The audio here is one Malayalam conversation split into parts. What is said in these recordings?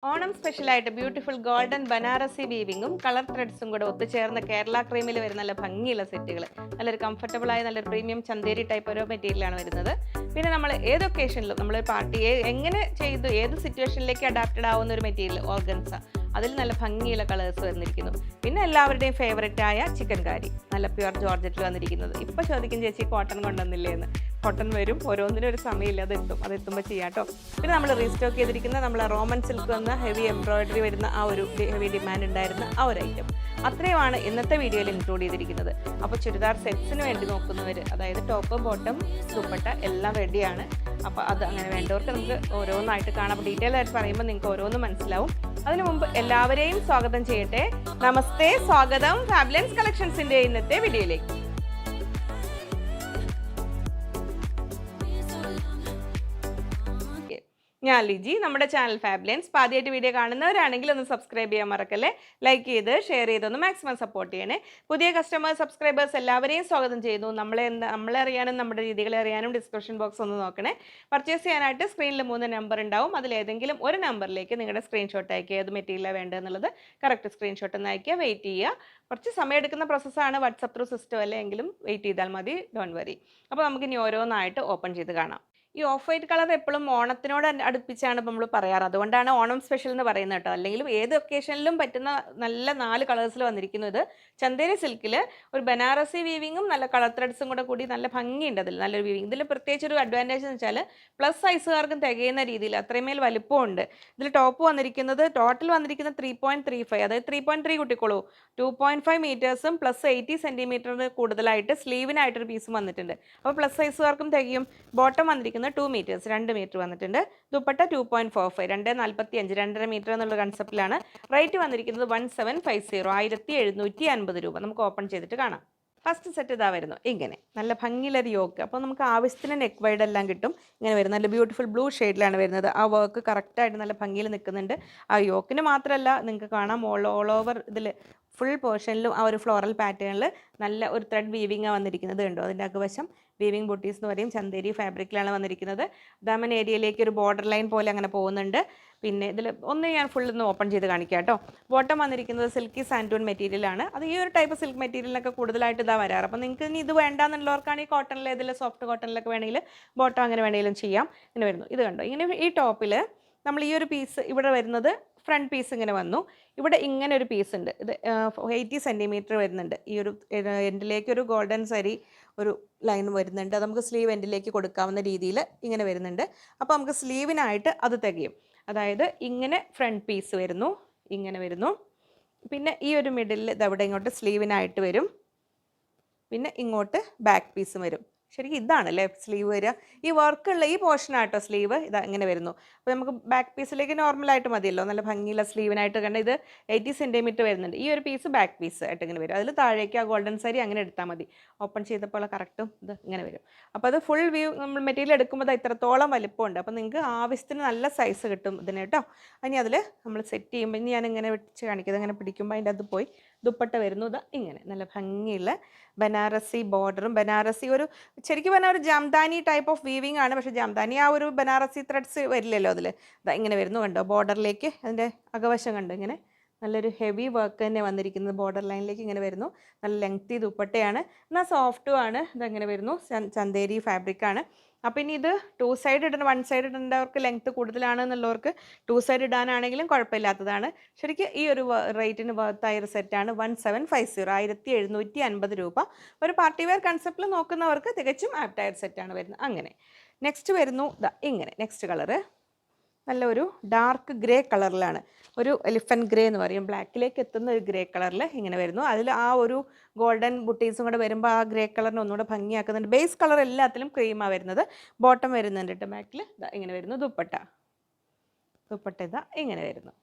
ഓണം സ്പെഷ്യലായിട്ട് ബ്യൂട്ടിഫുൾ ഗോൾഡൻ ബനാറസി വീവിങ്ങും കളർ ത്രെഡ്സും കൂടെ ഒത്തുചേർന്ന കേരള ക്രീമിൽ വരുന്ന നല്ല ഭംഗിയുള്ള സെറ്റുകൾ, നല്ലൊരു കംഫർട്ടബിൾ ആയ നല്ലൊരു പ്രീമിയം ചന്തേരി ടൈപ്പ് ഓരോ മെറ്റീരിയലാണ് വരുന്നത്. പിന്നെ നമ്മൾ ഏത് ഒക്കേഷനിലും നമ്മൾ പാർട്ടിയെ എങ്ങനെ ചെയ്തു ഏത് സിറ്റുവേഷനിലേക്ക് അഡാപ്റ്റഡ് ആവുന്ന ഒരു മെറ്റീരിയൽ ഓർഗൻസ, അതിൽ നല്ല ഭംഗിയുള്ള കളേഴ്സ് വന്നിരിക്കുന്നു. പിന്നെ എല്ലാവരുടെയും ഫേവററ്റ് ആയ ചിക്കൻ കാരി, നല്ല പ്യുവർ ജോർജറ്റിൽ വന്നിരിക്കുന്നത്. ഇപ്പൊ ചോദിക്കും ചേച്ചി കോട്ടൺ കൊണ്ടുവന്നില്ലേ എന്ന്. കോട്ടൺ വരും, ഓരോന്നിനും ഒരു സമയമില്ല, അതെത്തുമ്പോൾ ചെയ്യാം കേട്ടോ. പിന്നെ നമ്മൾ റീസ്റ്റോക്ക് ചെയ്തിരിക്കുന്ന നമ്മൾ റോമൻ സിൽക്ക് വന്ന ഹെവി എംബ്രോയിഡറി വരുന്ന ആ ഒരു ഹെവി ഡിമാൻഡ് ഉണ്ടായിരുന്ന ആ ഒരു ഐറ്റം അത്രയുമാണ് ഇന്നത്തെ വീഡിയോയിൽ ഇൻക്ലൂഡ് ചെയ്തിരിക്കുന്നത്. അപ്പോൾ ചുരിദാർ സെറ്റ്സിന് വേണ്ടി നോക്കുന്നവർ, അതായത് ടോപ്പ് ബോട്ടം ദുപ്പട്ട എല്ലാം റെഡിയാണ്. അപ്പോൾ അത് അങ്ങനെ വേണ്ടവർക്ക് നമുക്ക് ഓരോന്നായിട്ട് കാണാം. അപ്പോൾ ഡീറ്റെയിൽ ആയിട്ട് പറയുമ്പോൾ നിങ്ങൾക്ക് ഓരോന്നും മനസ്സിലാവും. അതിനു മുമ്പ് എല്ലാവരെയും സ്വാഗതം ചെയ്യട്ടെ. നമസ്തേ, സ്വാഗതം ഫാബ്ലൻസ് കളക്ഷൻസിന്റെ ഇന്നത്തെ വീഡിയോയിലേക്ക്. ഞാൻ ലിജി, നമ്മുടെ ചാനൽ ഫാബ്ലൻസ്. ആദ്യമായിട്ട് വീഡിയോ കാണുന്നവരാണെങ്കിൽ ഒന്ന് സബ്സ്ക്രൈബ് ചെയ്യാൻ മറക്കല്ലേ. ലൈക്ക് ചെയ്ത് ഷെയർ ചെയ്തൊന്ന് മാക്സിമം സപ്പോർട്ട് ചെയ്യണേ. പുതിയ കസ്റ്റമേഴ്സ് സബ്സ്ക്രൈബേഴ്സ് എല്ലാവരെയും സ്വാഗതം ചെയ്യുന്നു. നമ്മളെ അറിയാനും നമ്മുടെ രീതികളെ അറിയാനും ഡിസ്ക്രിപ്ഷൻ ബോക്സ് ഒന്ന് നോക്കണേ. പർച്ചേസ് ചെയ്യാനായിട്ട് സ്ക്രീനിൽ 3 നമ്പർ ഉണ്ടാവും. അതിലേതെങ്കിലും ഒരു നമ്പറിലേക്ക് നിങ്ങളുടെ സ്ക്രീൻഷോട്ട് അയക്കുക. ഏത് മെറ്റീരിയലാണ് വേണ്ടതെന്നുള്ളത് കറക്റ്റ് സ്ക്രീൻഷോട്ട് ഒന്ന് അയക്കുക. വെയിറ്റ് ചെയ്യുക. കുറച്ച് സമയം എടുക്കുന്ന പ്രോസസ്സാണ്. വാട്സപ്പ് ത്രൂ സിസ്റ്റം അല്ലെങ്കിലും വെയിറ്റ് ചെയ്താൽ മതി, ഡോണ്ട് വറി. അപ്പോൾ നമുക്ക് ഇനി ഓരോന്നായിട്ട് ഓപ്പൺ ചെയ്ത് കാണാം. ഈ ഓഫ് വൈറ്റ് കളർ എപ്പോഴും ഓണത്തിനോട് അടുപ്പിച്ചാണ് ഇപ്പോൾ നമ്മൾ പറയാറ്. അതുകൊണ്ടാണ് ഓണം സ്പെഷ്യൽ എന്ന് പറയുന്നത് കേട്ടോ. അല്ലെങ്കിലും ഏത് ഒക്കേഷനിലും പറ്റുന്ന നല്ല 4 കളേഴ്സിൽ വന്നിരിക്കുന്നത്. ചന്തേരി സിൽക്കിൽ ഒരു ബനാറസി വീവിങ്ങും നല്ല കളർ ത്രെഡ്സും കൂടി നല്ല ഭംഗിയുണ്ട്. അതിൽ നല്ലൊരു വീവിങ്. ഇതിൽ പ്രത്യേകിച്ച് ഒരു അഡ്വാൻറ്റേജ് എന്ന് വെച്ചാൽ പ്ലസ് സൈസുകാർക്കും തികയുന്ന രീതിയിൽ അത്രയുമേൽ വലിപ്പമുണ്ട്. ഇതിൽ ടോപ്പ് വന്നിരിക്കുന്നത് ടോട്ടൽ വന്നിരിക്കുന്നത് 3.35, അതായത് 3.3 കൂട്ടിക്കോളൂ. 2.5 മീറ്റേഴ്സും പ്ലസ് 80 സെൻറ്റിമീറ്റർ കൂടുതലായിട്ട് സ്ലീവിനായിട്ടൊരു പീസും വന്നിട്ടുണ്ട്. അപ്പോൾ പ്ലസ് സൈസുകാർക്കും തികയും. ബോട്ടം വന്നിരിക്കുന്നത് 2 മീറ്റേഴ്സ്, 2 മീറ്റർ വന്നിട്ടുണ്ട്. ദുപ്പട്ട 2.45, 2.45, 2.5 മീറ്റർ എന്നുള്ള കൺസെപ്റ്റിലാണ്. റേറ്റ് വന്നിരിക്കുന്നത് 1750, 1750 രൂപ. നമുക്ക് ഓപ്പൺ ചെയ്തിട്ട് കാണാം. ഫസ്റ്റ് സെറ്റ് ഇതാ വരുന്നു ഇങ്ങനെ നല്ല ഭംഗിയുള്ളൊരു യോക്ക്. അപ്പോൾ നമുക്ക് ആവശ്യത്തിന് നെക്ക് വൈഡ് എല്ലാം കിട്ടും. ഇങ്ങനെ വരും, നല്ല ബ്യൂട്ടിഫുൾ ബ്ലൂ ഷെയ്ഡിലാണ് വരുന്നത്. ആ വർക്ക് കറക്റ്റായിട്ട് നല്ല ഭംഗിയിൽ നിൽക്കുന്നുണ്ട്. ആ യോക്കിന് മാത്രമല്ല, നിങ്ങൾക്ക് കാണാം ഓൾ ഓവർ ഇതിൽ ഫുൾ പോർഷനിലും ആ ഒരു ഫ്ലോറൽ പാറ്റേണിൽ നല്ല ഒരു ത്രെഡ് വീവിങ് വന്നിരിക്കുന്നത് കണ്ടോ. അതിൻ്റെ അകവശം വീവിങ് ബുട്ടീസ് എന്ന് പറയും. ചന്തേരി ഫാബ്രിക്കിലാണ് വന്നിരിക്കുന്നത്. ദാമൻ ഏരിയയിലേക്ക് ഒരു ബോർഡർ ലൈൻ പോലെ അങ്ങനെ പോകുന്നുണ്ട്. പിന്നെ ഇതിൽ ഞാൻ ഫുൾ ഒന്ന് ഓപ്പൺ ചെയ്ത് കാണിക്കാം കേട്ടോ. ബോട്ടം വന്നിരിക്കുന്നത് സിൽക്കി സാൻഡൂൺ മെറ്റീരിയലാണ്. അത് ഈ ഒരു ടൈപ്പ് സിൽക്ക് മെറ്റീരിയലിനൊക്കെ കൂടുതലായിട്ട് ഇതാ വരാറ്. അപ്പോൾ നിങ്ങൾക്ക് ഇനി ഇത് വേണ്ടാന്നുള്ളവർക്കാണ് ഈ കോട്ടണിൽ ഇതിൽ സോഫ്റ്റ് കോട്ടണിലൊക്കെ വേണമെങ്കിൽ ബോട്ടം അങ്ങനെ വേണമെങ്കിലും ചെയ്യാം. ഇങ്ങനെ വരുന്നു. ഇത് കണ്ടോ, ഇങ്ങനെ ഈ ടോപ്പിൽ നമ്മൾ ഈ ഒരു പീസ് ഇവിടെ വരുന്നത് ഫ്രണ്ട് പീസ് ഇങ്ങനെ വന്നു. ഇവിടെ ഇങ്ങനെ ഒരു പീസ് ഉണ്ട്. ഇത് 80 സെൻറ്റിമീറ്റർ വരുന്നുണ്ട്. ഈ ഒരു എൻഡിലേക്ക് ഒരു ഗോൾഡൻ സരി ഒരു ലൈൻ വരുന്നുണ്ട്. അത് നമുക്ക് സ്ലീവ് എൻഡിലേക്ക് കൊടുക്കാവുന്ന രീതിയിൽ ഇങ്ങനെ വരുന്നുണ്ട്. അപ്പോൾ നമുക്ക് സ്ലീവിനായിട്ട് അത് തികയും. അതായത് ഇങ്ങനെ ഫ്രണ്ട് പീസ് വരുന്നു, ഇങ്ങനെ വരുന്നു. പിന്നെ ഈ ഒരു മിഡിലിൽ ഇതവിടെ ഇങ്ങോട്ട് സ്ലീവിനായിട്ട് വരും. പിന്നെ ഇങ്ങോട്ട് ബാക്ക് പീസും വരും. ശരിക്കും ഇതാണല്ലേ സ്ലീവ് വരിക. ഈ വർക്കുള്ള ഈ പോർഷനായിട്ടോ സ്ലീവ് ഇതാ ഇങ്ങനെ വരുന്നു. അപ്പോൾ നമുക്ക് ബാക്ക് പീസിലേക്ക് നോർമലായിട്ട് മതിയല്ലോ, നല്ല ഭംഗിയുള്ള സ്ലീവിനായിട്ട് കണ്ട. ഇത് 80 സെൻറ്റിമീറ്റർ വരുന്നുണ്ട്. ഈ ഒരു പീസ് ബാക്ക് പീസ് ആയിട്ട് ഇങ്ങനെ വരും. അതിൽ താഴേക്ക് ആ ഗോൾഡൻ സാരി അങ്ങനെ എടുത്താൽ മതി. ഓപ്പൺ ചെയ്തപ്പോൾ കറക്റ്റും ഇത് ഇങ്ങനെ വരും. അപ്പോൾ അത് ഫുൾ വ്യൂ നമ്മൾ മെറ്റീരിയൽ എടുക്കുമ്പോൾ അത് ഇത്രത്തോളം വലിപ്പമുണ്ട്. അപ്പോൾ നിങ്ങൾക്ക് ആവശ്യത്തിന് നല്ല സൈസ് കിട്ടും ഇതിന് കേട്ടോ. ഇനി അതിൽ നമ്മൾ സെറ്റ് ചെയ്യുമ്പോൾ ഇനി ഞാൻ ഇങ്ങനെ വെച്ച് കാണിക്കുന്നത്, ഇങ്ങനെ പിടിക്കുമ്പോൾ അതിൻ്റെ അത് പോയി ദുപ്പട്ട വരുന്നു. ഇത് ഇങ്ങനെ നല്ല ഭംഗിയുള്ള ബനാറസി ബോർഡറും ബനാറസി ഒരു ശരിക്കും പറഞ്ഞാൽ ഒരു ജാംദാനി ടൈപ്പ് ഓഫ് വീവിങ് ആണ്. പക്ഷേ ജാംദാനി ആ ഒരു ബനാറസി ത്രെഡ്സ് വരില്ലല്ലോ അതിൽ. ഇങ്ങനെ വരുന്നു കണ്ടോ. ബോർഡറിലേക്ക് അതിൻ്റെ അകവശം കണ്ടോ, ഇങ്ങനെ നല്ലൊരു ഹെവി വർക്ക് തന്നെ വന്നിരിക്കുന്നത്. ബോർഡർ ലൈനിലേക്ക് ഇങ്ങനെ വരുന്നു. നല്ല ലെങ്തി ദുപ്പട്ടയാണ്, എന്നാൽ സോഫ്റ്റും ആണ്. ഇതങ്ങനെ വരുന്നു. ചന്തേരി ഫാബ്രിക്കാണ്. അപ്പോൾ ഇനി ഇത് 2 സൈഡ് ഇടണം. 1 സൈഡ് ഇടേണ്ടവർക്ക് ലെങ്ത്ത് കൂടുതലാണെന്നുള്ളവർക്ക് 2 സൈഡ് ഇടാനാണെങ്കിലും കുഴപ്പമില്ലാത്തതാണ്. ശരിക്കും ഈ ഒരു റേറ്റിന് വർത്തായ ഒരു സെറ്റാണ്. 1750, 1750 രൂപ. ഒരു പാർട്ടി വെയർ കൺസെപ്റ്റിൽ നോക്കുന്നവർക്ക് തികച്ചും ആപ്റ്റായ സെറ്റാണ് വരുന്നത്. അങ്ങനെ നെക്സ്റ്റ് വരുന്നു ഇങ്ങനെ. നെക്സ്റ്റ് കളറ് നല്ലൊരു ഡാർക്ക് ഗ്രേ കളറിലാണ്. ഒരു എലിഫൻറ്റ് ഗ്രേ എന്ന് പറയും. ബ്ലാക്കിലേക്ക് എത്തുന്ന ഒരു ഗ്രേ കളറിൽ ഇങ്ങനെ വരുന്നു. അതിൽ ആ ഒരു ഗോൾഡൻ ബുട്ടീസും കൂടെ വരുമ്പോൾ ആ ഗ്രേ കളറിന് ഒന്നുകൂടെ ഭംഗിയാക്കുന്നുണ്ട്. ബേസ് കളർ എല്ലാത്തിലും ക്രീമാണ് വരുന്നത്. ബോട്ടം വരുന്നുണ്ട് കേട്ടോ. ബാക്കിൽ ഇങ്ങനെ വരുന്നു. ദുപ്പട്ട ഇതാ ഇങ്ങനെ വരുന്നു.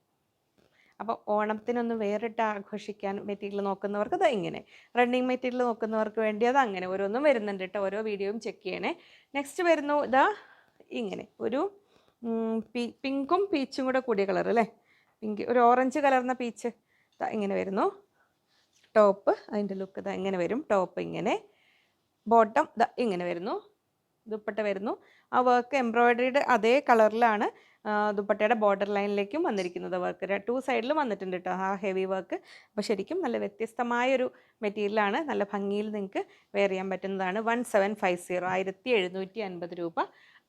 അപ്പോൾ ഓണത്തിനൊന്ന് വേറിട്ട് ആഘോഷിക്കാൻ മെറ്റീരിയൽ നോക്കുന്നവർക്ക് അത് ഇങ്ങനെ, റണ്ണിങ് മെറ്റീരിയൽ നോക്കുന്നവർക്ക് വേണ്ടി അത് അങ്ങനെ ഓരോന്നും വരുന്നുണ്ട് കേട്ടോ. ഓരോ വീഡിയോയും ചെക്ക് ചെയ്യണേ. നെക്സ്റ്റ് വരുന്നു ഇങ്ങനെ ഒരു പിങ്കും പീച്ചും കൂടെ കൂടിയ കളർ അല്ലേ. പിങ്ക് ഒരു ഓറഞ്ച് കലർന്ന പീച്ച് ഇങ്ങനെ വരുന്നു. ടോപ്പ് അതിൻ്റെ ലുക്ക് ഇങ്ങനെ വരും. ടോപ്പ് ഇങ്ങനെ, ബോട്ടം ഇങ്ങനെ വരുന്നു. ദുപ്പട്ട വരുന്നു. ആ വർക്ക് എംബ്രോയിഡറിയുടെ അതേ കളറിലാണ്. ദുപ്പട്ടയുടെ ബോർഡർ ലൈനിലേക്കും വന്നിരിക്കുന്നത് വർക്ക് 2 സൈഡിലും വന്നിട്ടുണ്ട് കേട്ടോ ആ ഹെവി വർക്ക്. അപ്പോൾ ശരിക്കും നല്ല വ്യത്യസ്തമായൊരു മെറ്റീരിയലാണ്. നല്ല ഭംഗിയിൽ നിങ്ങൾക്ക് വെയർ ചെയ്യാൻ പറ്റുന്നതാണ്. 1750 1750 രൂപ.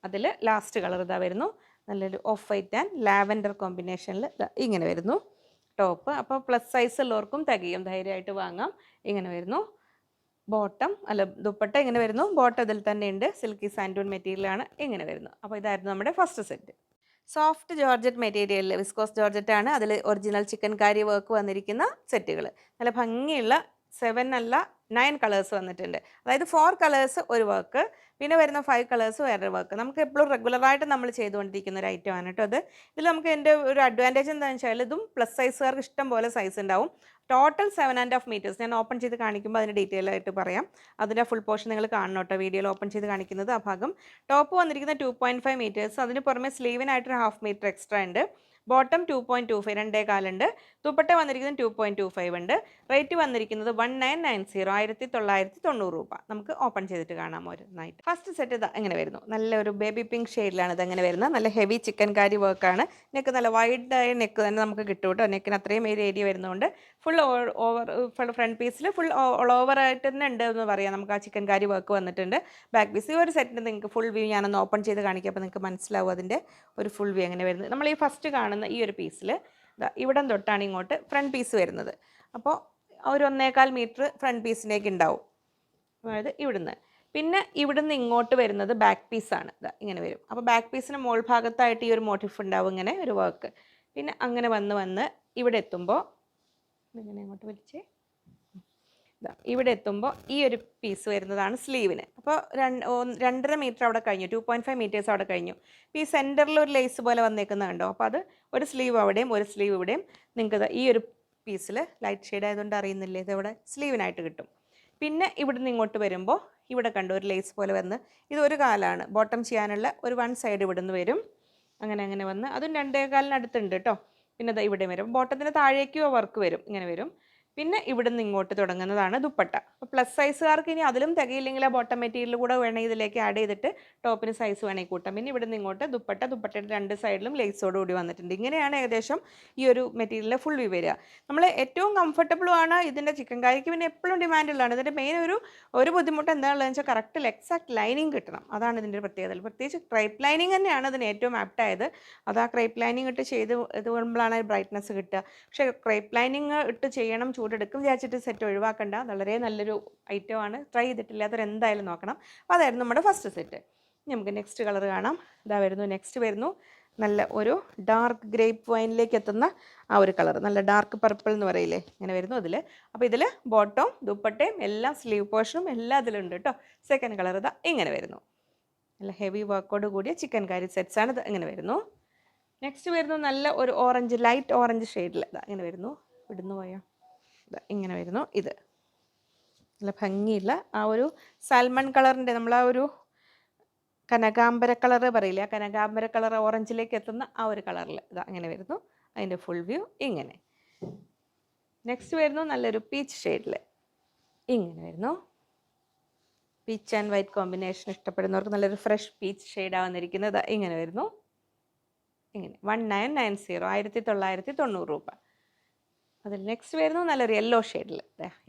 അതിൽ ലാസ്റ്റ് കളർ ഇതാ വരുന്നു. നല്ലൊരു ഓഫ് വൈറ്റ് ആൻഡ് ലാവൻഡർ കോമ്പിനേഷനിൽ ഇങ്ങനെ വരുന്നു ടോപ്പ്. അപ്പോൾ പ്ലസ് സൈസ് ഉള്ളവർക്കും തികയും, ധൈര്യമായിട്ട് വാങ്ങാം. ഇങ്ങനെ വരുന്നു ബോട്ടം, അല്ല ദുപ്പട്ട ഇങ്ങനെ വരുന്നു. ബോട്ടം ഇതിൽ തന്നെ ഉണ്ട്, സിൽക്കി സാൻഡൂൺ മെറ്റീരിയലാണ്. ഇങ്ങനെ വരുന്നു. അപ്പോൾ ഇതായിരുന്നു നമ്മുടെ ഫസ്റ്റ് സെറ്റ്. സോഫ്റ്റ് ജോർജറ്റ് മെറ്റീരിയലിൽ വിസ്കോസ് ജോർജറ്റ് ആണ്. അതിൽ ഒറിജിനൽ ചിക്കൻ കാരി വർക്ക് വന്നിരിക്കുന്ന സെറ്റുകൾ. നല്ല ഭംഗിയുള്ള 7 അല്ല 9 കളേഴ്സ് വന്നിട്ടുണ്ട്. അതായത് 4 കളേഴ്സ് ഒരു വർക്ക്, പിന്നെ വരുന്ന 5 കളേഴ്സ് വേറൊരു വർക്ക്. നമുക്ക് എപ്പോഴും റെഗുലറായിട്ട് നമ്മൾ ചെയ്തുകൊണ്ടിരിക്കുന്ന ഒരു ഐറ്റം ആണ് കേട്ടോ അത്. ഇതിൽ നമുക്ക് എൻ്റെ ഒരു അഡ്വാൻറ്റേജ് എന്താണെന്ന് വെച്ചാൽ ഇതും പ്ലസ് സൈസുകാർക്ക് ഇഷ്ടം പോലെ സൈസ് ഉണ്ടാവും. Total 7.5 metres. ഞാൻ ഓപ്പൺ ചെയ്ത് കാണിക്കുമ്പോൾ അതിന് ഡീറ്റെയിൽ ആയിട്ട് പറയാം. അതിൻ്റെ ഫുൾ പോർഷൻ നിങ്ങൾ കാണണം കേട്ടോ, വീഡിയോയിൽ ഓപ്പൺ ചെയ്ത് കാണിക്കുന്നത് ആ ഭാഗം. ടോപ്പ് വന്നിരിക്കുന്ന 2.5 മീറ്റേഴ്സ്. അതിന് പുറമെ സ്ലീവിനായിട്ടൊരു 1/2 മീറ്റർ എക്സ്ട്രാ ഉണ്ട്. ബോട്ടം 2.25 2.25 ഉണ്ട്. ദുപ്പട്ട വന്നിരിക്കുന്നത് 2.25 ഉണ്ട്. റേറ്റ് വന്നിരിക്കുന്നത് 1990 1990 രൂപ. നമുക്ക് ഓപ്പൺ ചെയ്തിട്ട് കാണാം ഒരു നൈറ്റ്. ഫസ്റ്റ് സെറ്റ് ഇതാ എങ്ങനെ വരുന്നു. നല്ലൊരു ബേബി പിങ്ക് ഷെയ്ഡിലാണ് ഇതെങ്ങനെ വരുന്നത്. നല്ല ഹെവി ചിക്കൻ കാരി വർക്കാണ്. നെക്ക് നല്ല വൈഡായ നെക്ക് തന്നെ നമുക്ക് കിട്ടും കേട്ടോ. നെക്കിന് അത്രയും ഏരിയ വരുന്നതുകൊണ്ട് ഫുൾ ഓവർ ഫ്രണ്ട് പീസിൽ ഫുൾ ഓൾ ഓവർ ആയിട്ട് തന്നെ ഉണ്ട് എന്ന് പറയാം. നമുക്ക് ആ ചിക്കൻ കാരി വർക്ക് വന്നിട്ടുണ്ട്. ബാക്ക് പീസ് ഈ ഒരു സെറ്റിന് നിങ്ങൾക്ക് ഫുൾ വ്യൂ ഞാനൊന്ന് ഓപ്പൺ ചെയ്ത് കാണിക്കാം. അപ്പോൾ നിങ്ങൾക്ക് മനസ്സിലാവും അതിൻ്റെ ഒരു ഫുൾ വ്യൂ എങ്ങനെ വരുന്നത്. നമ്മൾ ഈ ഫസ്റ്റ് കാണുന്ന ഈ ഒരു പീസിൽ ഇവിടം തൊട്ടാണ് ഇങ്ങോട്ട് ഫ്രണ്ട് പീസ് വരുന്നത്. അപ്പോൾ ഒരു 1.25 മീറ്റർ ഫ്രണ്ട് പീസിലേക്ക് ഉണ്ടാവും. അതായത് ഇവിടുന്ന് പിന്നെ ഇവിടുന്ന് ഇങ്ങോട്ട് വരുന്നത് ബാക്ക് പീസാണ്. ഇങ്ങനെ വരും. അപ്പോൾ ബാക്ക് പീസിന് മോൾ ഭാഗത്തായിട്ട് ഈ ഒരു മോട്ടിഫ് ഉണ്ടാവും, ഇങ്ങനെ ഒരു വർക്ക്. പിന്നെ അങ്ങനെ വന്ന് ഇവിടെ എത്തുമ്പോൾ ഇങ്ങനെ അങ്ങോട്ട് വലിച്ചേ ഇവിടെ എത്തുമ്പോൾ ഈ ഒരു പീസ് വരുന്നതാണ് സ്ലീവിന്. അപ്പോൾ 2.5 മീറ്റർ അവിടെ കഴിഞ്ഞു, 2.5 മീറ്റേഴ്സ് അവിടെ കഴിഞ്ഞു. ഈ സെൻറ്ററിൽ ഒരു ലേസ് പോലെ വന്നേക്കുന്നത് കണ്ടോ. അപ്പോൾ അത് ഒരു സ്ലീവ് അവിടെയും ഒരു സ്ലീവ് ഇവിടെയും നിങ്ങൾക്ക് ഈ ഒരു പീസിൽ ലൈറ്റ് ഷെയ്ഡ് ആയതുകൊണ്ട് അറിയുന്നില്ലേ, ഇതവിടെ സ്ലീവിനായിട്ട് കിട്ടും. പിന്നെ ഇവിടുന്ന് ഇങ്ങോട്ട് വരുമ്പോൾ ഇവിടെ കണ്ടു ഒരു ലേസ് പോലെ വന്ന്, ഇത് ഒരു കാലാണ് ബോട്ടം ചെയ്യാനുള്ള ഒരു 1 സൈഡ് ഇവിടുന്ന് വരും. അങ്ങനെ വന്ന് അതും 2.25 അടുത്തുണ്ട് കേട്ടോ. പിന്നെ അത് ഇവിടെ വരും. ബോട്ടത്തിന് താഴേക്കും വർക്ക് വരും, ഇങ്ങനെ വരും. പിന്നെ ഇവിടുന്ന് ഇങ്ങോട്ട് തുടങ്ങുന്നതാണ് ദുപ്പട്ട. അപ്പോൾ പ്ലസ് സൈസുകാർക്ക് ഇനി അതിലും തികയില്ലെങ്കിൽ ആ ബോട്ടം മെറ്റീരിയൽ കൂടെ വേണമെങ്കിൽ ഇതിലേക്ക് ആഡ് ചെയ്തിട്ട് ടോപ്പിന് സൈസ് വേണമെങ്കിൽ കൂട്ടാം. പിന്നെ ഇവിടുന്ന് ഇങ്ങോട്ട് ദുപ്പട്ടയുടെ 2 സൈഡിലും ലേസോടുകൂടി വന്നിട്ടുണ്ട്. ഇങ്ങനെയാണ് ഏകദേശം ഈ ഒരു മെറ്റീരിയലിലെ ഫുൾ വ്യൂ വരിക. നമ്മൾ ഏറ്റവും കംഫർട്ടബിളും ആണ് ഇതിൻ്റെ ചിക്കൻ കാരിക്ക്. പിന്നെ എപ്പോഴും ഡിമാൻഡുള്ളതാണ്. ഇതിൻ്റെ മെയിൻ ഒരു ബുദ്ധിമുട്ട് എന്താണെന്ന് വെച്ചാൽ കറക്റ്റ് എക്സാക്ട് ലൈനിങ് കിട്ടണം. അതാണ് ഇതിൻ്റെ പ്രത്യേകത. പ്രത്യേകിച്ച് ക്രൈപ്പ് ലൈനിങ് തന്നെയാണ് ഇതിന് ഏറ്റവും ആപ്റ്റായത്. അത് ആ ക്രൈപ്പ് ലൈനിങ് ഇട്ട് ചെയ്ത് ഇതുകൊണ്ടാണ് ബ്രൈറ്റ്നസ് കിട്ടുക. പക്ഷേ ക്രൈപ്പ് ലൈനിങ് ഇട്ട് ചെയ്യണം, ചൂടെടുക്കും വിചാരിച്ചിട്ട് സെറ്റ് ഒഴിവാക്കണ്ട. വളരെ നല്ലൊരു ഐറ്റമാണ്. ട്രൈ ചെയ്തിട്ടില്ലാത്തവർ എന്തായാലും നോക്കണം. അപ്പോൾ അതായിരുന്നു നമ്മുടെ ഫസ്റ്റ് സെറ്റ്. നമുക്ക് നെക്സ്റ്റ് കളർ കാണാം. നെക്സ്റ്റ് വരുന്നു നല്ല ഒരു ഡാർക്ക് ഗ്രേപ്പ് വൈനിലേക്ക് എത്തുന്ന ആ ഒരു കളർ, നല്ല ഡാർക്ക് പർപ്പിൾ എന്ന് പറയില്ലേ, ഇങ്ങനെ വരുന്നു അതിൽ. അപ്പോൾ ഇതിൽ ബോട്ടവും ദുപ്പട്ടയും എല്ലാം സ്ലീവ് പോർഷനും എല്ലാം ഇതിലുണ്ട് കേട്ടോ. സെക്കൻഡ് കളർ ഇങ്ങനെ വരുന്നു. നല്ല ഹെവി വർക്കോട് കൂടിയ ചിക്കൻ കാരി സെറ്റ്സ് ആണ്. ഇത് ഇങ്ങനെ വരുന്നു. നെക്സ്റ്റ് വരുന്നു നല്ല ഒരു ഓറഞ്ച്, ലൈറ്റ് ഓറഞ്ച് ഷെയ്ഡിൽ ഇങ്ങനെ വരുന്നു. ഇവിടുന്ന് പോയോ ഇങ്ങനെ വരുന്നു. ഇത് നല്ല ഭംഗിയുള്ള ആ ഒരു സാൽമൺ കളറിൻ്റെ, നമ്മൾ ആ ഒരു കനകാംബര കളർ പറയില്ലേ, ആ കനകാംബര കളർ ഓറഞ്ചിലേക്ക് എത്തുന്ന ആ ഒരു കളറിൽ അങ്ങനെ വരുന്നു. അതിൻ്റെ ഫുൾ വ്യൂ ഇങ്ങനെ. നെക്സ്റ്റ് വരുന്നു നല്ലൊരു പീച്ച് ഷെയ്ഡിൽ ഇങ്ങനെ വരുന്നു. പീച്ച് ആൻഡ് വൈറ്റ് കോമ്പിനേഷൻ ഇഷ്ടപ്പെടുന്നവർക്ക് നല്ലൊരു ഫ്രഷ് പീച്ച് ഷെയ്ഡാണ് വന്നിരിക്കുന്നത്. ഇങ്ങനെ വരുന്നു. ഇങ്ങനെ 1990 1990 രൂപ. അതിൽ നെക്സ്റ്റ് വരുന്നു നല്ലൊരു യെല്ലോ ഷെയ്ഡിൽ.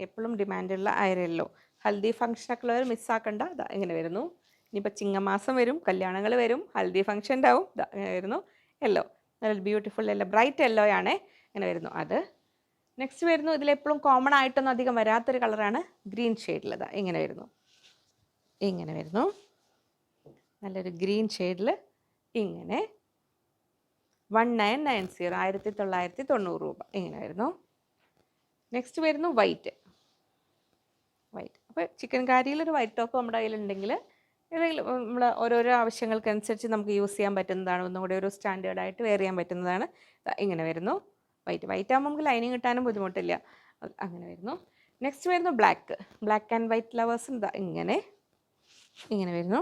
എപ്പോഴും ഡിമാൻഡുള്ള ആ ഒരു യെല്ലോ. ഹൽദി ഫംഗ്ഷനൊക്കെ ഉള്ളവർ മിസ്സാക്കണ്ട. ഇങ്ങനെ വരുന്നു. ഇനിയിപ്പോൾ ചിങ്ങമാസം വരും, കല്യാണങ്ങൾ വരും, ഹൽദി ഫംഗ്ഷൻ ഉണ്ടാവും. ഇങ്ങനെ വരുന്നു യെല്ലോ. നല്ല ബ്യൂട്ടിഫുൾ യെല്ലോ, ബ്രൈറ്റ് യെല്ലോ ആണേ. ഇങ്ങനെ വരുന്നു അത്. നെക്സ്റ്റ് വരുന്നു ഇതിലെപ്പോഴും കോമൺ ആയിട്ടൊന്നും അധികം വരാത്തൊരു കളറാണ് ഗ്രീൻ ഷെയ്ഡിൽ. ഇങ്ങനെ വരുന്നു. ഇങ്ങനെ വരുന്നു നല്ലൊരു ഗ്രീൻ ഷെയ്ഡിൽ ഇങ്ങനെ 1990 1990 രൂപ. ഇങ്ങനെ വരുന്നു. നെക്സ്റ്റ് വരുന്നു വൈറ്റ്. അപ്പോൾ ചിക്കൻ കാരിയിലൊരു വൈറ്റ് ടോപ്പ് നമ്മുടെ കയ്യിലുണ്ടെങ്കിൽ ഏതെങ്കിലും നമ്മൾ ഓരോരോ ആവശ്യങ്ങൾക്കനുസരിച്ച് നമുക്ക് യൂസ് ചെയ്യാൻ പറ്റുന്നതാണ്. ഒന്നും കൂടി ഒരു സ്റ്റാൻഡേർഡായിട്ട് വെയർ ചെയ്യാൻ പറ്റുന്നതാണ്. ഇങ്ങനെ വരുന്നു വൈറ്റ് ആകുമ്പോൾ നമുക്ക് ലൈനിങ് കിട്ടാനും ബുദ്ധിമുട്ടില്ല. അങ്ങനെ വരുന്നു. നെക്സ്റ്റ് വരുന്നു ബ്ലാക്ക് ആൻഡ് വൈറ്റ് ലവേഴ്സ്. ഇങ്ങനെ വരുന്നു.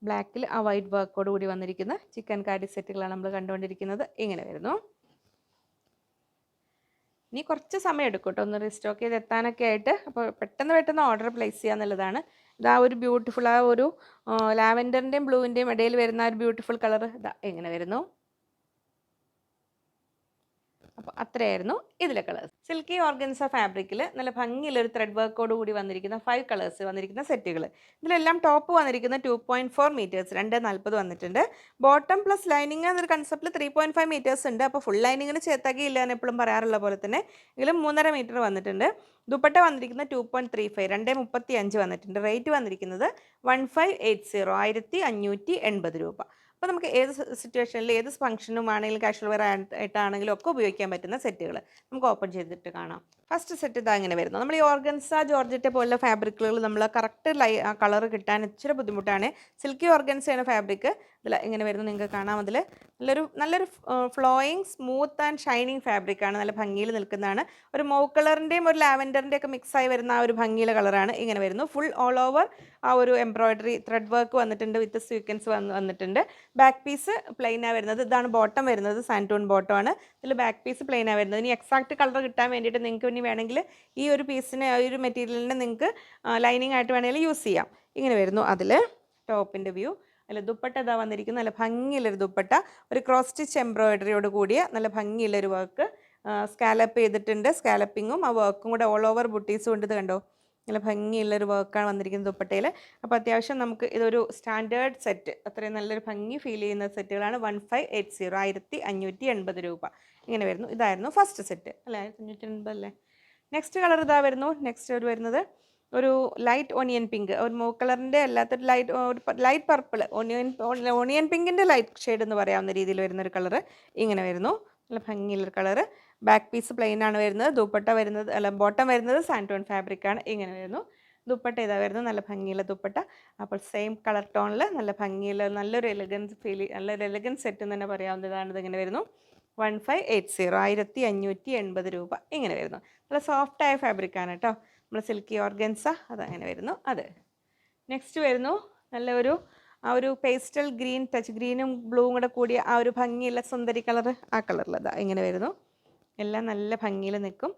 ബ്ലാക്കിൽ ആ വൈറ്റ് വർക്കോട് കൂടി വന്നിരിക്കുന്ന ചിക്കൻ കാരി സെറ്റുകളാണ് നമ്മൾ കണ്ടുകൊണ്ടിരിക്കുന്നത്. ഇങ്ങനെ വരുന്നു. ഇനി കുറച്ച് സമയം എടുക്കും കേട്ടോ ഒന്ന് റീസ്റ്റോക്ക് ചെയ്ത് എത്താനൊക്കെ ആയിട്ട്. അപ്പോൾ പെട്ടെന്ന് ഓർഡർ പ്ലേസ് ചെയ്യുക എന്നുള്ളതാണ്. ഇതാ ഒരു ബ്യൂട്ടിഫുൾ ആ ഒരു ലാവൻഡറിൻ്റെയും ബ്ലൂവിൻ്റെയും ഇടയിൽ വരുന്ന ആ ഒരു ബ്യൂട്ടിഫുൾ കളർ ഇതാ ഇങ്ങനെ വരുന്നു. അപ്പോൾ അത്രയായിരുന്നു ഇതിലെ കളേഴ്സ്. സിൽക്കി ഓർഗൻസ ഫാബ്രിക്കിൽ നല്ല ഭംഗിയുള്ളൊരു ത്രെഡ് വർക്കോട് കൂടി വന്നിരിക്കുന്ന 5 കളേഴ്സ് വന്നിരിക്കുന്ന സെറ്റുകൾ. ഇതിലെല്ലാം ടോപ്പ് വന്നിരിക്കുന്ന 2.4 മീറ്റേഴ്സ് 2.40 വന്നിട്ടുണ്ട്. ബോട്ടം പ്ലസ് ലൈനിങ് എന്നൊരു കൺസെപ്റ്റിൽ 3.5 മീറ്റേഴ്സ് ഉണ്ട്. അപ്പോൾ ഫുൾ ലൈനിങ്ങിന് ചേർത്താക്കിയില്ല എന്ന് എപ്പോഴും പറയാറുള്ള പോലെ തന്നെ എങ്കിലും 3.5 മീറ്റർ വന്നിട്ടുണ്ട്. ദുപ്പട്ട വന്നിരിക്കുന്നത് 2.35 2.35 വന്നിട്ടുണ്ട്. റേറ്റ് വന്നിരിക്കുന്നത് 1580 1580 രൂപ. അപ്പോൾ നമുക്ക് ഏത് സിറ്റുവേഷനിൽ ഏത് ഫംഗ്ഷനും ആണെങ്കിലും കാഷ്വൽ വെയർ ആയിട്ടാണെങ്കിലും ഒക്കെ ഉപയോഗിക്കാൻ പറ്റുന്ന സെറ്റുകൾ നമുക്ക് ഓപ്പൺ ചെയ്തിട്ട് കാണാം. ഫസ്റ്റ് സെറ്റ് ഇതാ ഇങ്ങനെ വരുന്നു. നമ്മൾ ഈ ഓർഗൻസ ജോർജറ്റ് പോലുള്ള ഫാബ്രിക്കുകൾ നമ്മൾ കറക്റ്റ് കളർ കിട്ടാൻ ഇച്ചിരി ബുദ്ധിമുട്ടാണ്. സിൽക്കി ഓർഗൻസയാണ് ഫാബ്രിക്. ഇതിൽ ഇങ്ങനെ വരുന്നു, നിങ്ങൾക്ക് കാണാം. അതിൽ നല്ലൊരു ഫ്ലോയിങ് സ്മൂത്ത് ആൻഡ് ഷൈനിങ് ഫാബ്രിക്കാണ്. നല്ല ഭംഗിയിൽ നിൽക്കുന്നതാണ്. ഒരു മൗ കളറിൻ്റെയും ഒരു ലാവൻഡറിൻ്റെ ഒക്കെ മിക്സായി വരുന്ന ആ ഒരു ഭംഗിയിലെ കളറാണ്. ഇങ്ങനെ വരുന്നു. ഫുൾ ഓൾ ഓവർ ആ ഒരു എംബ്രോയിഡറി ത്രെഡ് വർക്ക് വന്നിട്ടുണ്ട്. വിത്ത് സ്വീക്വൻസ് വന്നിട്ടുണ്ട്. ബാക്ക് പീസ് പ്ലെയിനാണ് വരുന്നത്. ഇതാണ് ബോട്ടം വരുന്നത്. സാൻറ്റൂൺ ബോട്ടമാണ്. ഇതിൽ ബാക്ക് പീസ് പ്ലെയിനാണ് വരുന്നത്. ഇനി എക്സാക്ട് കളർ കിട്ടാൻ വേണ്ടിയിട്ട് നിങ്ങൾക്ക് ഇനി വേണമെങ്കിൽ ഈ ഒരു പീസിനെ ഈ ഒരു മെറ്റീരിയലിനെ നിങ്ങൾക്ക് ലൈനിങ് ആയിട്ട് വേണമെങ്കിൽ യൂസ് ചെയ്യാം. ഇങ്ങനെ വരുന്നു അതിൽ ടോപ്പിൻ്റെ വ്യൂ. അല്ല ദുപ്പട്ട ഇതാ വന്നിരിക്കുന്നു. നല്ല ഭംഗിയുള്ളൊരു ദുപ്പട്ട, ഒരു ക്രോസ് സ്റ്റിച്ച് എംബ്രോയിഡറിയോട് കൂടിയ നല്ല ഭംഗിയുള്ളൊരു വർക്ക്. സ്കാലപ്പ് ചെയ്തിട്ടുണ്ട്. സ്കാലപ്പിങ്ങും ആ വർക്കും കൂടെ ഓൾ ഓവർ ബുട്ടീസും ഉണ്ട്. ഇത് കണ്ടോ, നല്ല ഭംഗിയുള്ളൊരു വർക്കാണ് വന്നിരിക്കുന്നത് ദുപ്പട്ടയിൽ. അപ്പോൾ അത്യാവശ്യം നമുക്ക് ഇതൊരു സ്റ്റാൻഡേർഡ് സെറ്റ്, അത്രയും നല്ലൊരു ഭംഗി ഫീൽ ചെയ്യുന്ന സെറ്റുകളാണ്. 1580 1580 രൂപ. ഇങ്ങനെ വരുന്നു. ഇതായിരുന്നു ഫസ്റ്റ് സെറ്റ് അല്ലേ, 580 അല്ലേ. നെക്സ്റ്റ് കളർ ഇതാ വരുന്നു. നെക്സ്റ്റ് വരുന്നത് ഒരു ലൈറ്റ് ഓണിയൻ പിങ്ക്, ഒരു മൂ കളറിൻ്റെ അല്ലാത്തൊരു ലൈറ്റ് പർപ്പിൾ, ഓണിയൻ പിങ്കിൻ്റെ ലൈറ്റ് ഷെയ്ഡ് എന്ന് പറയാവുന്ന രീതിയിൽ വരുന്നൊരു കളറ്. ഇങ്ങനെ വരുന്നു. നല്ല ഭംഗിയുള്ളൊരു കളറ്. ബാക്ക് പീസ് പ്ലെയിൻ ആണ് വരുന്നത്. ദുപ്പട്ട വരുന്നത് ബോട്ടം വരുന്നത് സാൻറ്റോൺ ഫാബ്രിക്കാണ്. ഇങ്ങനെ വരുന്നു. ദുപ്പട്ട ഇതാ വരുന്നത്. നല്ല ഭംഗിയുള്ള ദുപ്പട്ട. അപ്പോൾ സെയിം കളർ ടോണിൽ നല്ല ഭംഗിയുള്ള നല്ലൊരു നല്ലൊരു എലഗൻസ് സെറ്റ് എന്ന് തന്നെ പറയാവുന്നതാണ്. ഇതിങ്ങനെ വരുന്നു. 1580 1580 രൂപ. ഇങ്ങനെ വരുന്നു. നല്ല സോഫ്റ്റായ ഫാബ്രിക്കാണ് കേട്ടോ. നമ്മൾ സിൽക്കി ഓർഗൻസ അതങ്ങനെ വരുന്നു. അത് നെക്സ്റ്റ് വരുന്നു നല്ല ആ ഒരു പേസ്റ്റൽ ഗ്രീൻ ടച്ച്, ഗ്രീനും ബ്ലൂവും കൂടെ കൂടിയ ആ ഒരു ഭംഗിയുള്ള സുന്ദരി കളർ, ആ കളറിലതാ ഇങ്ങനെ വരുന്നു. എല്ലാം നല്ല ഭംഗിയിൽ നിൽക്കും.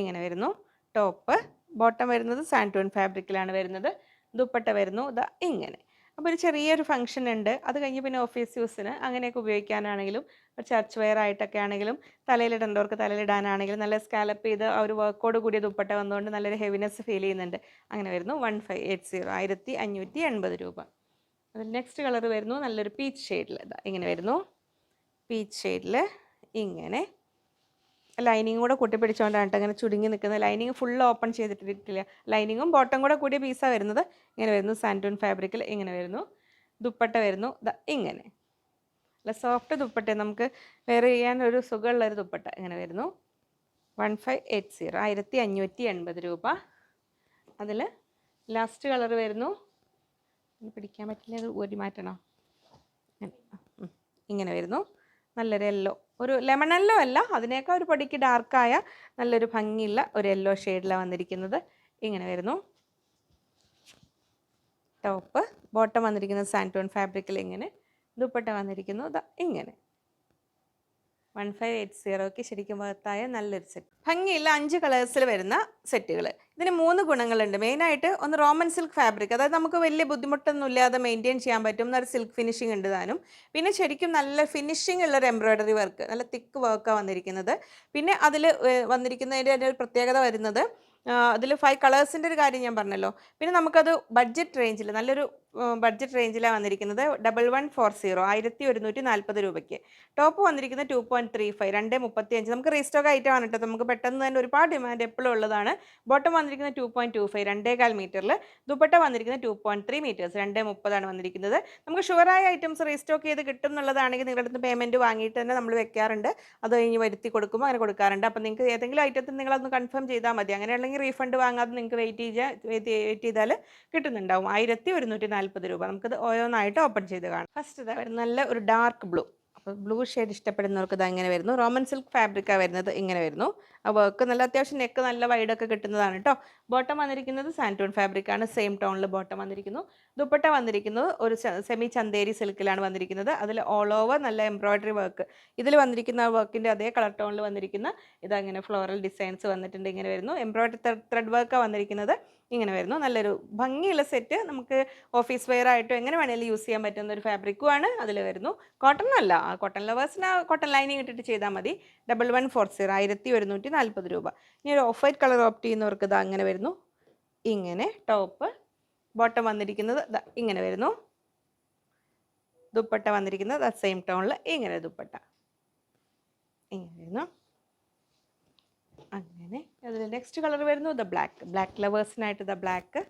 ഇങ്ങനെ വരുന്നു. ടോപ്പ് ബോട്ടം വരുന്നത് സാൻറ്റൂൺ ഫാബ്രിക്കിലാണ് വരുന്നത്. ദുപ്പട്ട വരുന്നു ഇതാ ഇങ്ങനെ. അപ്പോൾ ഒരു ചെറിയൊരു ഫംഗ്ഷൻ ഉണ്ട്. അത് കഴിഞ്ഞ് പിന്നെ ഓഫീസ് യൂസിന് അങ്ങനെയൊക്കെ ഉപയോഗിക്കാനാണെങ്കിലും ചർച്ച് വെയർ ആയിട്ടൊക്കെ ആണെങ്കിലും തലയിലിടേണ്ടവർക്ക് തലയിലിടാനാണെങ്കിലും നല്ല സ്കാലപ്പ് ചെയ്ത് ആ ഒരു വർക്കോട് കൂടിയ ദുപ്പട്ട വന്നുകൊണ്ട് നല്ലൊരു ഹെവിനെസ് ഫീൽ ചെയ്യുന്നുണ്ട്. അങ്ങനെ വരുന്നു. 1580 1580 രൂപ. അതിൽ നെക്സ്റ്റ് കളർ വരുന്നു നല്ലൊരു പീച്ച് ഷെയ്ഡിൽ. ഇങ്ങനെ വരുന്നു. പീച്ച് ഷെയ്ഡിൽ ഇങ്ങനെ ലൈനിങ്ങും കൂടെ കൂട്ടിപ്പിടിച്ചുകൊണ്ടാണ് കേട്ടോ അങ്ങനെ ചുരുങ്ങി നിൽക്കുന്നത്. ലൈനിങ് ഫുൾ ഓപ്പൺ ചെയ്തിട്ടില്ല. ലൈനിങ്ങും ബോട്ടം കൂടെ കൂടിയ പീസാണ് വരുന്നത്. ഇങ്ങനെ വരുന്നു. സാൻറ്റൂൺ ഫാബ്രിക്കിൽ ഇങ്ങനെ വരുന്നു. ദുപ്പട്ട വരുന്നു ഇങ്ങനെ. അല്ല സോഫ്റ്റ് ദുപ്പട്ട, നമുക്ക് വെയർ ചെയ്യാൻ ഒരു സുഖമുള്ളൊരു ദുപ്പട്ട. ഇങ്ങനെ വരുന്നു. 1580 1580 രൂപ. അതിൽ ലാസ്റ്റ് കളർ വരുന്നു. പിടിക്കാൻ പറ്റില്ല, അത് ഊരി മാറ്റണോ? ഇങ്ങനെ വരുന്നു. നല്ലൊരു യെല്ലോ, ഒരു ലെമൺ യെല്ലോ അല്ല, അതിനേക്കാൾ ഒരു പൊടിക്ക് ഡാർക്കായ നല്ലൊരു ഭംഗിയുള്ള ഒരു യെല്ലോ ഷെയ്ഡിലാണ് വന്നിരിക്കുന്നത്. ഇങ്ങനെ വരുന്നു. ടോപ്പ് ബോട്ടം വന്നിരിക്കുന്നത് സാൻറ്റോൺ ഫാബ്രിക്കിൽ ഇങ്ങനെ. ദുപ്പട്ട വന്നിരിക്കുന്നു ഇങ്ങനെ. 1580ക്ക് ശരിക്കും വർത്തായ നല്ലൊരു സെറ്റ്. ഭംഗിയുള്ള 5 കളേഴ്സിൽ വരുന്ന സെറ്റുകൾ. ഇതിന് 3 ഗുണങ്ങളുണ്ട് മെയിനായിട്ട്. ഒന്ന് റോമൻ സിൽക്ക് ഫാബ്രിക്, അതായത് നമുക്ക് വലിയ ബുദ്ധിമുട്ടൊന്നും ഇല്ലാതെ മെയിൻറ്റെയിൻ ചെയ്യാൻ പറ്റും. ഒരു സിൽക്ക് ഫിനിഷിംഗ് ഉണ്ട് താനും. പിന്നെ ശരിക്കും നല്ല ഫിനിഷിംഗ് ഉള്ളൊരു എംബ്രോയ്ഡറി വർക്ക്, നല്ല തിക്ക് വർക്കാണ് വന്നിരിക്കുന്നത്. പിന്നെ അതിൽ വന്നിരിക്കുന്നതിൻ്റെ ഒരു പ്രത്യേകത വരുന്നത് അതിൽ 5 കളേഴ്സിൻ്റെ ഒരു കാര്യം ഞാൻ പറഞ്ഞല്ലോ. പിന്നെ നമുക്കത് ബഡ്ജറ്റ് റേഞ്ചിൽ നല്ലൊരു ബഡ്ജറ്റ് റേഞ്ചിലാണ് വന്നിരിക്കുന്നത്. 1140 1140 രൂപയ്ക്ക്. ടോപ്പ് വന്നിരിക്കുന്നത് 2.35 2.35. നമുക്ക് റീസ്റ്റോക്ക് ഐറ്റമാണ് കേട്ടോ. നമുക്ക് പെട്ടെന്ന് തന്നെ ഒരുപാട് ഡിമാൻഡ് എപ്പോഴും ഉള്ളതാണ്. ബോട്ടം വന്നിരിക്കുന്നത് 2.25 2.25 മീറ്ററിൽ. ദുപ്പട്ട വന്നിരിക്കുന്നത് 2.3 മീറ്റേഴ്സ് 2.30 വന്നിരിക്കുന്നത്. നമുക്ക് ഷുവറായ ഐറ്റംസ് റീസ്റ്റോക്ക് ചെയ്ത് കിട്ടും എന്നുള്ളതാണെങ്കിൽ നിങ്ങളുടെ അടുത്ത് പേയ്മെൻറ്റ് വാങ്ങിയിട്ട് തന്നെ നമ്മൾ വെക്കാറുണ്ട്. അത് കഴിഞ്ഞ് വരുത്തി കൊടുക്കുമ്പോൾ അങ്ങനെ കൊടുക്കാറുണ്ട്. അപ്പോൾ നിങ്ങൾക്ക് ഏതെങ്കിലും ഐറ്റത്തിൽ നിങ്ങളതൊന്ന് കൺഫേം ചെയ്താൽ മതി. അങ്ങനെയുണ്ടെങ്കിൽ റീഫണ്ട് വാങ്ങാതെ നിങ്ങൾക്ക് വെയിറ്റ് ചെയ്താൽ കിട്ടുന്നുണ്ടാവും. 1140 രൂപ. നമുക്കത് ഓരോന്നായിട്ട് ഓപ്പൺ ചെയ്ത് കാണാം. ഫസ്റ്റ് ഇതാ വരുന്നത് നല്ല ഒരു ഡാർക്ക് ബ്ലൂ. അപ്പോൾ ബ്ലൂ ഷെയ്ഡ് ഇഷ്ടപ്പെടുന്നവർക്ക് ഇത് അങ്ങനെ വരുന്നു. റോമൻ സിൽക്ക് ഫാബ്രിക്കാണ് വരുന്നത്. ഇങ്ങനെ വരുന്നു. ആ വർക്ക് നല്ല അത്യാവശ്യം നെക്ക് നല്ല വൈഡൊക്കെ കിട്ടുന്നതാണ് കേട്ടോ. ബോട്ടം വന്നിരിക്കുന്നത് സാൻറ്റൂൺ ഫാബ്രിക്കാണ്. സെയിം ടോണിൽ ബോട്ടം വന്നിരിക്കുന്നു. ദുപ്പട്ട വന്നിരിക്കുന്നത് ഒരു സെമി ചന്തേരി സിൽക്കിലാണ് വന്നിരിക്കുന്നത്. അതിൽ ഓൾ ഓവർ നല്ല എംബ്രോയ്ഡറി വർക്ക്. ഇതിൽ വന്നിരിക്കുന്ന വർക്കിൻ്റെ അതേ കളർ ടോണിൽ വന്നിരിക്കുന്ന ഇതങ്ങനെ ഫ്ലോറൽ ഡിസൈൻസ് വന്നിട്ടുണ്ട്. ഇങ്ങനെ വരുന്നു. എംബ്രോയ്ഡറി ത്രെഡ് വർക്കാണ് വന്നിരിക്കുന്നത്. ഇങ്ങനെ വരുന്നു. നല്ലൊരു ഭംഗിയുള്ള സെറ്റ്. നമുക്ക് ഓഫീസ് വെയർ ആയിട്ടും എങ്ങനെ വേണമെങ്കിലും യൂസ് ചെയ്യാൻ പറ്റുന്ന ഒരു ഫാബ്രിക്കുമാണ് അതിൽ വരുന്നു. കോട്ടൺ അല്ല, കോട്ടൺ ലവേഴ്സിന് കോട്ടൺ ലൈനിങ് ഇട്ടിട്ട് ചെയ്താൽ മതി. 1140 1140 രൂപ. ഇനി ഒരു ഓഫ് വൈറ്റ് കളർ ഓപ്റ്റ് ചെയ്യുന്നവർക്ക് ഇത് അങ്ങനെ വരുന്നു. ഇങ്ങനെ ടോപ്പ്, ബോട്ടം വന്നിരിക്കുന്നത് ഇങ്ങനെ വരുന്നു. ദുപ്പട്ട വന്നിരിക്കുന്നത് സെയിം ടോണിൽ ഇങ്ങനെ ദുപ്പട്ട ഇങ്ങനെ വരുന്നു. അങ്ങനെ അതിൽ നെക്സ്റ്റ് കളർ വരുന്നു ബ്ലാക്ക് ലവേഴ്സിനായിട്ട് ബ്ലാക്ക്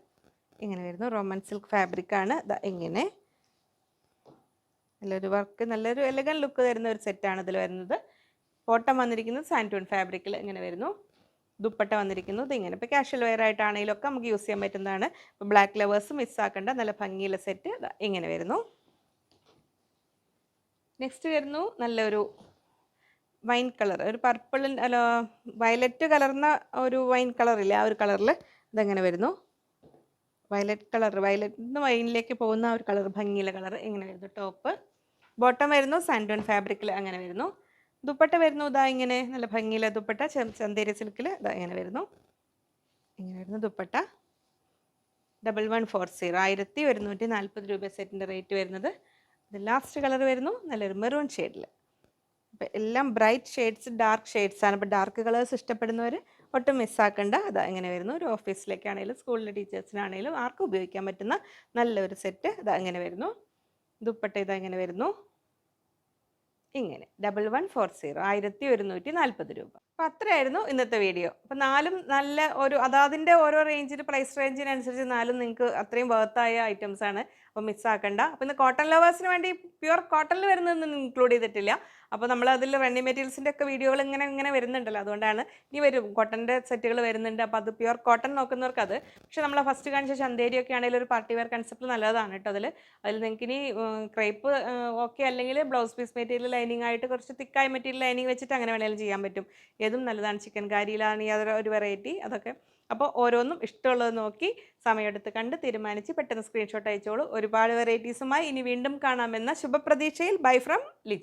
ഇങ്ങനെ വരുന്നു. റോമൻ സിൽക്ക് ഫാബ്രിക്കാണ്. ഇങ്ങനെ നല്ലൊരു വർക്ക്, നല്ലൊരു എലഗൻ ലുക്ക് തരുന്ന ഒരു സെറ്റാണ് ഇതിൽ വരുന്നത്. ബോട്ടം വന്നിരിക്കുന്നത് സാൻറ്റൂൺ ഫാബ്രിക്കിൽ ഇങ്ങനെ വരുന്നു. ദുപ്പട്ട വന്നിരിക്കുന്നത് ഇങ്ങനെ. ഇപ്പോൾ കാഷ്വൽ വെയർ ആയിട്ടാണെങ്കിലും ഒക്കെ നമുക്ക് യൂസ് ചെയ്യാൻ പറ്റുന്നതാണ്. ഇപ്പോൾ ബ്ലാക്ക് ലവേഴ്സ് മിസ്സാക്കേണ്ട നല്ല ഭംഗിയുള്ള സെറ്റ് ഇങ്ങനെ വരുന്നു. നെക്സ്റ്റ് വരുന്നു നല്ലൊരു വൈൻ കളർ, ഒരു പർപ്പിൾ അല്ല വയലറ്റ് കലർന്ന ഒരു വൈൻ കളറില്ലേ, ആ ഒരു കളറിൽ ഇതെങ്ങനെ വരുന്നു. വയലറ്റ് കളർ, വയലറ്റ് വൈനിലേക്ക് പോകുന്ന ആ ഒരു കളർ, ഭംഗിയുള്ള കളർ ഇങ്ങനെ വരുന്നു. ടോപ്പ്, ബോട്ടം വരുന്നു സാൻഡോൺ ഫാബ്രിക്കിൽ അങ്ങനെ വരുന്നു. ദുപ്പട്ട വരുന്നു ഇങ്ങനെ നല്ല ഭംഗിയുള്ള ദുപ്പട്ട, ചന്തേരി സിൽക്കിൽ ഇങ്ങനെ വരുന്നു. ഇങ്ങനെ വരുന്നു ദുപ്പട്ട. 1140 1140 രൂപ സെറ്റിൻ്റെ റേറ്റ് വരുന്നത്. ഇത് ലാസ്റ്റ് കളർ വരുന്നു നല്ലൊരു മെറൂൺ ഷെയ്ഡിൽ. അപ്പോൾ എല്ലാം ബ്രൈറ്റ് ഷെയ്ഡ്സ്, ഡാർക്ക് ഷെയ്ഡ്സാണ്. അപ്പോൾ ഡാർക്ക് കളേഴ്സ് ഇഷ്ടപ്പെടുന്നവർ ഒട്ടും മിസ്സാക്കണ്ട. ഇങ്ങനെ വരുന്നു. ഒരു ഓഫീസിലേക്കാണെങ്കിലും സ്കൂളിലെ ടീച്ചേഴ്സിനാണെങ്കിലും ആർക്കും ഉപയോഗിക്കാൻ പറ്റുന്ന നല്ലൊരു സെറ്റ് ഇങ്ങനെ വരുന്നു. ദുപ്പട്ട ഇങ്ങനെ വരുന്നു. ഇങ്ങനെ 1140 1140 രൂപ. അപ്പോൾ അത്രയായിരുന്നു ഇന്നത്തെ വീഡിയോ. അപ്പോൾ നാലും നല്ല ഒരു അതിൻ്റെ ഓരോ റേഞ്ചിന്, പ്രൈസ് റേഞ്ചിനനുസരിച്ച് നാലും നിങ്ങൾക്ക് അത്രയും വർത്തായ ഐറ്റംസാണ്. അപ്പോൾ മിസ്സാക്കണ്ട. അപ്പോൾ ഇന്ന് കോട്ടൺ ലവേഴ്സിന് വേണ്ടി പ്യുവർ കോട്ടണിൽ വരുന്നതൊന്നും ഇൻക്ലൂഡ് ചെയ്തിട്ടില്ല. അപ്പോൾ നമ്മൾ അതിൽ റണ്ണിങ് മെറ്റീരിയൽസിൻ്റെ ഒക്കെ വീഡിയോകൾ ഇങ്ങനെ വരുന്നുണ്ടല്ലോ, അതുകൊണ്ടാണ്. ഇനി വരും കോട്ടൻ്റെ സെറ്റുകൾ വരുന്നുണ്ട്. അപ്പോൾ അത് പ്യുവർ കോട്ടൺ നോക്കുന്നവർക്ക് അത്. പക്ഷേ നമ്മൾ ഫസ്റ്റ് കാണിച്ച ചന്തേരിയൊക്കെ ആണെങ്കിലും ഒരു പാർട്ടി വെയർ കൺസെപ്റ്റ് നല്ലതാണ് കേട്ടോ. അതിൽ നിങ്ങൾക്ക് ഇനി ക്രേപ്പ് ഓക്കെ അല്ലെങ്കിൽ ബ്ലൗസ് പീസ് മെറ്റീരിയൽ ലൈനിങ് ആയിട്ട് കുറച്ച് തിക്കായ മെറ്റീരിയൽ ലൈനിങ് വെച്ചിട്ട് അങ്ങനെ വേണമെങ്കിലും ചെയ്യാൻ പറ്റും. ഏതും നല്ലതാണ്. ചിക്കൻ കാരിയിലാണ് അതൊരു വെറൈറ്റി, അതൊക്കെ. അപ്പോൾ ഓരോന്നും ഇഷ്ടമുള്ളത് നോക്കി സമയമെടുത്ത് കണ്ട് തീരുമാനിച്ച് പെട്ടെന്ന് സ്ക്രീൻഷോട്ട് അയച്ചോളൂ. ഒരുപാട് വെറൈറ്റീസുമായി ഇനി വീണ്ടും കാണാമെന്ന ശുഭപ്രതീക്ഷയിൽ ബൈ ഫ്രം ലിജി.